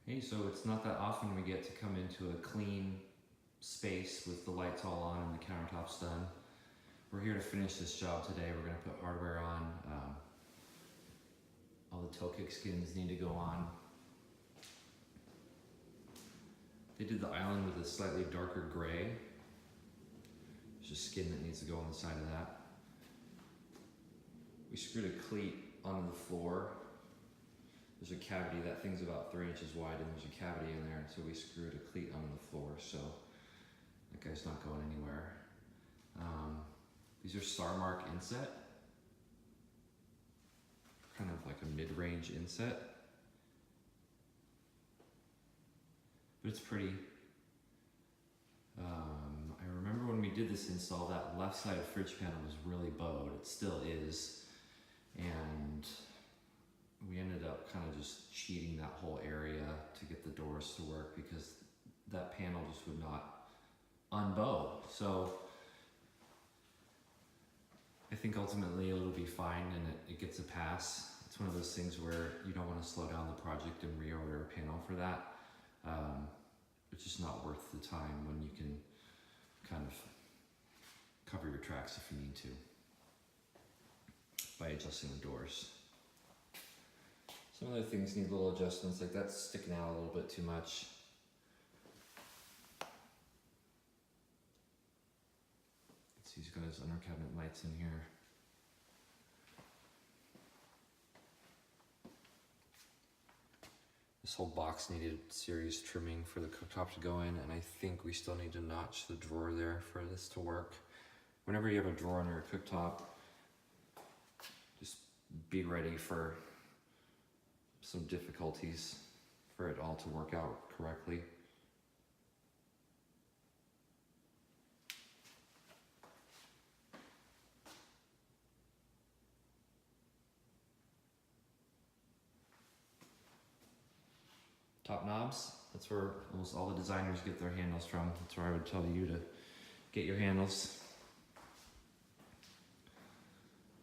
Hey, so it's not that often we get to come into a clean space with the lights all on and the countertops done. We're here to finish this job today. We're going to put hardware on. All the toe kick skins need to go on. They did the island with a slightly darker gray. There's a skin that needs to go on the side of that. We screwed a cleat onto the floor. There's a cavity, that thing's about 3 inches wide and there's a cavity in there, and so we screwed a cleat onto the floor, so that guy's not going anywhere. These are Star Mark Inset, kind of like a mid-range inset, but it's pretty. I remember when we did this install, that left side fridge panel was really bowed. It still is, and we ended up kind of just cheating that whole area to get the doors to work because that panel just would not unbow. So I think ultimately it'll be fine and it gets a pass. It's one of those things where you don't want to slow down the project and reorder a panel for that. It's just not worth the time when you can kind of cover your tracks if you need to by adjusting the doors. Some other things need little adjustments, like that's sticking out a little bit too much. He's got his under cabinet lights in here. This whole box needed serious trimming for the cooktop to go in, and I think we still need to notch the drawer there for this to work. Whenever you have a drawer on your cooktop, just be ready for some difficulties for it all to work out correctly. Top knobs, that's where almost all the designers get their handles from. That's where I would tell you to get your handles.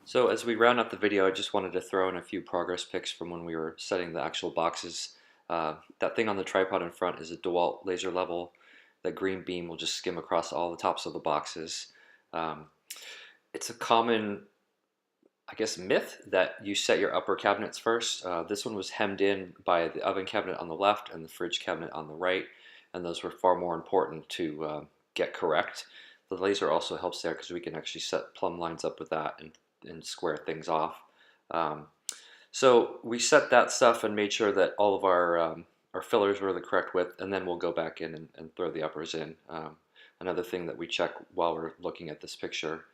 So as we round up the video, I just wanted to throw in a few progress pics from when we were setting the actual boxes. That thing on the tripod in front is a DeWalt laser level. The green beam will just skim across all the tops of the boxes. It's a common, I guess, myth that you set your upper cabinets first. This one was hemmed in by the oven cabinet on the left and the fridge cabinet on the right, and those were far more important to get correct. The laser also helps there because we can actually set plumb lines up with that and square things off. So we set that stuff and made sure that all of our fillers were the correct width, and then we'll go back in and throw the uppers in. Another thing that we check while we're looking at this picture,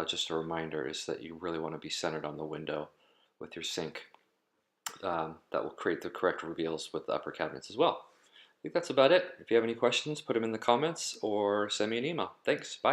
just a reminder, is that you really want to be centered on the window with your sink. That will create the correct reveals with the upper cabinets as well. I think that's about it. If you have any questions, put them in the comments or send me an email. Thanks. Bye.